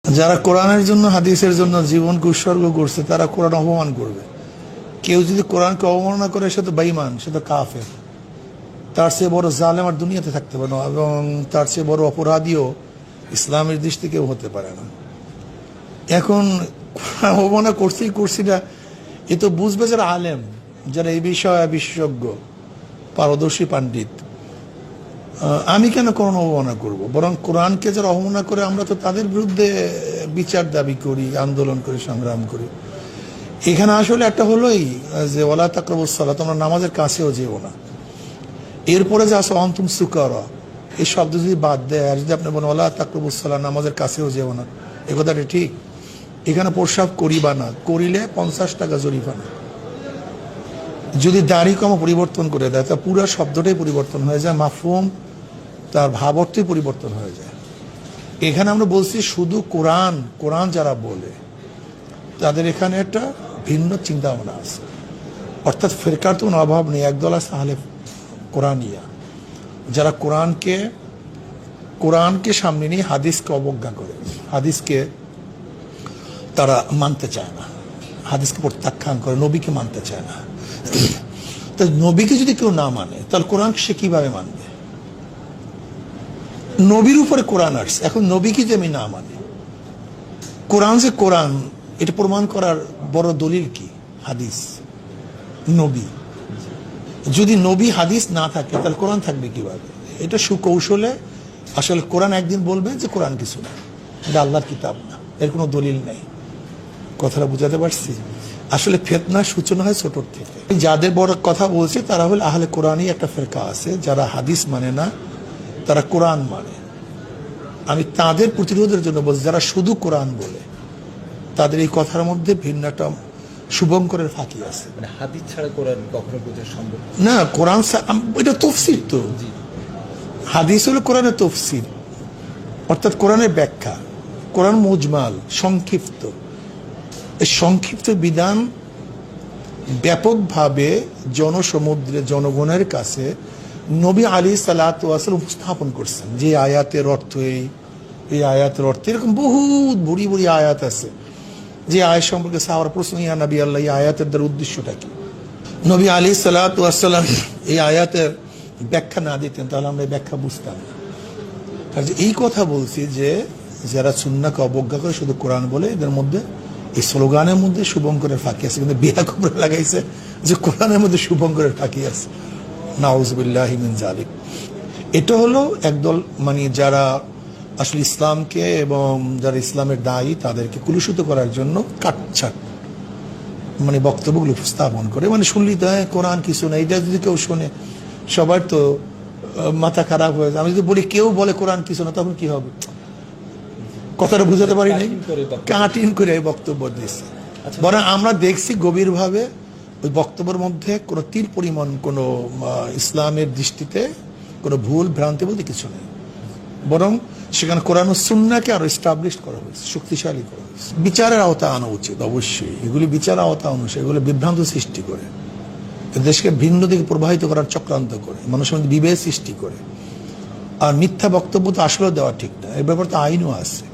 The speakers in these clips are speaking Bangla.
যারা কোরআনের জন্য হাদিসের জন্য জীবনকে উৎসর্গ করছে তারা কোরআন অপমান করবে। কেউ যদি কোরআনকে অবমাননা করে সে তো বেঈমান, সে তো কাফের। তার চেয়ে বড় জালেম আর দুনিয়াতে থাকতে পারে না, এবং তার চেয়ে বড় অপরাধীও ইসলামের দৃষ্টি কেউ হতে পারে না। এখন অবমাননা করছি না, এ তো বুঝবে যারা আলেম, যারা এই বিষয়ে বিশেষজ্ঞ, পারদর্শী পণ্ডিত। আমি কেন কোরআন অবমাননা করব? বরং কোরআনকে যারা অবমাননা করে আমরা তো তাদের বিরুদ্ধে বিচার দাবি করি, আন্দোলন করি, সংগ্রাম করি। এখানে আসলে একটা হলোই যে ওয়ালা তাকরাবুস সালাত, তোমরা নামাজের কাছেও যেও না। এরপরে যে আসো অন্তুম সুকারা, এই শব্দ যদি বাদ দেয় আর যদি আপনি বলেন ওয়ালা তাকরাবুস সালাত, নামাজের কাছেও যেও না, এ কথাটা ঠিক। এখানে প্রস্রাব করিবা না, করিলে 50 টাকা জরিমানা। যদি দাড়ি কমা পরিবর্তন করে দেয় তা পুরো শব্দটাই পরিবর্তন হয়ে যায়, মাফহুম তার ভাব অর্থই পরিবর্তন হয়ে যায়। এখানে আমরা বলছি শুধু কোরআন যারা বলে তাদের এখানে একটা ভিন্ন চিন্তা ভাবনা আছে, অর্থাৎ ফেরকার তো কোনো অভাব নেই। একদল আছে আহলে কোরআনিয়া, যারা কোরআনকে সামনে নিয়ে হাদিসকে অবজ্ঞা করে, হাদিসকে তারা মানতে চায় না, হাদিসকে প্রত্যাখ্যান করে, নবীকে মানতে চায় না। তো নবীকে যদি কেউ না মানে তাহলে কোরআন সে কিভাবে মানবে? নবীর উপরে কোরআন আসছে, এখন নবীকে যে আমি না মানে, কোরআন যে কোরআন এটা প্রমাণ করার বড় দলিল কি? হাদিস, নবী। যদি নবী হাদিস না থাকে তাহলে কোরআন থাকবে কিভাবে? এটা সুকৌশলে আসলে কোরআন একদিন বলবে যে কোরআন কিছু না, এটা আল্লাহর কিতাব না, এর কোনো দলিল নেই। কথাটা বুঝাতে পারছি? আসলে ফিতনার সূচনা হয় ছোটর থেকে। যাদের বড় কথা বলছে তারা হল আহলে কোরআনই একটা ফেরকা আছে, যারা হাদিস মানে না, তারা কোরআন মানে। আমি তাদের প্রতিরোধের জন্য বলছি, যারা শুধু কোরআন বলে তাদের এই কথার মধ্যে ভিন্ন একটা শুভঙ্করের ফাঁকি আছে। মানে হাদিস ছাড়া কোরআন কখনো বোঝা সম্ভব না। কোরআন এটা তফসির, তো হাদিস হলো কোরআনের তফসির, অর্থাৎ কোরআনের ব্যাখ্যা। কোরআন মুজমাল, সংক্ষিপ্ত। এই সংক্ষিপ্ত বিধান ব্যাপকভাবে জনসমুদ্রে জনগণের কাছে নবী আলাইহিস সালাতু ওয়াস সালাম উপস্থাপন করছেন। যে আয়াতের অর্থ এই আয়াতের অর্থ, এরকম বহুত বুড়ি বুড়ি আয়াত আছে যে আয়াত সম্পর্কে সাহাবারা প্রশ্ন, ইয়া নবী আল্লাহ, এই আয়াতের দ্বারা উদ্দেশ্যটা কি? নবী আলাইহিস সালাতু ওয়াস সালাম এই আয়াতের ব্যাখ্যা না দিতেন তাহলে আমরা এই ব্যাখ্যা বুঝতাম না। কাজে এই কথা বলছি যে যারা সুন্নাহকে অবজ্ঞা করে শুধু কোরআন বলে, এদের মধ্যে এই স্লোগানের মধ্যে শুভঙ্করের ফাঁকি আছে, কিন্তু বিয়া খবর লাগাইছে যে কোরআনের মধ্যে শুভঙ্করের ফাঁকি আছে। নাউযুবিল্লাহি মিন যালিক। এটা হলো একদল, মানে যারা আসলে ইসলামকে এবং যারা ইসলামের দায়ী তাদেরকে কুলুষিত করার জন্য কাটছাট মানে বক্তব্যগুলো উপস্থাপন করে। মানে শুনলি তো কোরআন কিছু না, এটা যদি কেউ শোনে সবার তো মাথা খারাপ হয়ে যায়। আমি যদি বলি কেউ বলে কোরআন কিছু না, তখন কি হবে? কথাটা বুঝাতে পারি নাই, কাটিং করে বক্তব্য দিচ্ছে। বরং আমরা দেখছি গভীরভাবে ওই বক্তব্যের মধ্যে কোনো তিল পরিমাণ কোনো ইসলামের দৃষ্টিতে কোনো ভুল ভ্রান্তি বলতে কিছু নেই, বরং সেখানে কোরআন ও সুন্নাহকে আরো এস্টাবলিশ করা হয়েছে, শক্তিশালী করা হয়েছে। বিচারের আওতা আনা উচিত অবশ্যই, এগুলি বিচার আওতা অনুসারে এগুলো বিভ্রান্ত সৃষ্টি করে, দেশকে ভিন্ন দিকে প্রবাহিত করার চক্রান্ত করে, মানুষের মধ্যে বিভেদ সৃষ্টি করে। আর মিথ্যা বক্তব্য তো আসলে দেওয়া ঠিক না, এর ব্যাপারে তো আইনও আছে।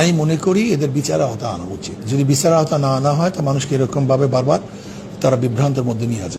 আমি মনে করি এদের বিচার আওতা আনা উচিত। যদি বিচার আওতা না আনা হয় তা মানুষকে এরকম ভাবে বারবার তারা বিভ্রান্তের মধ্যে নিয়ে যায়।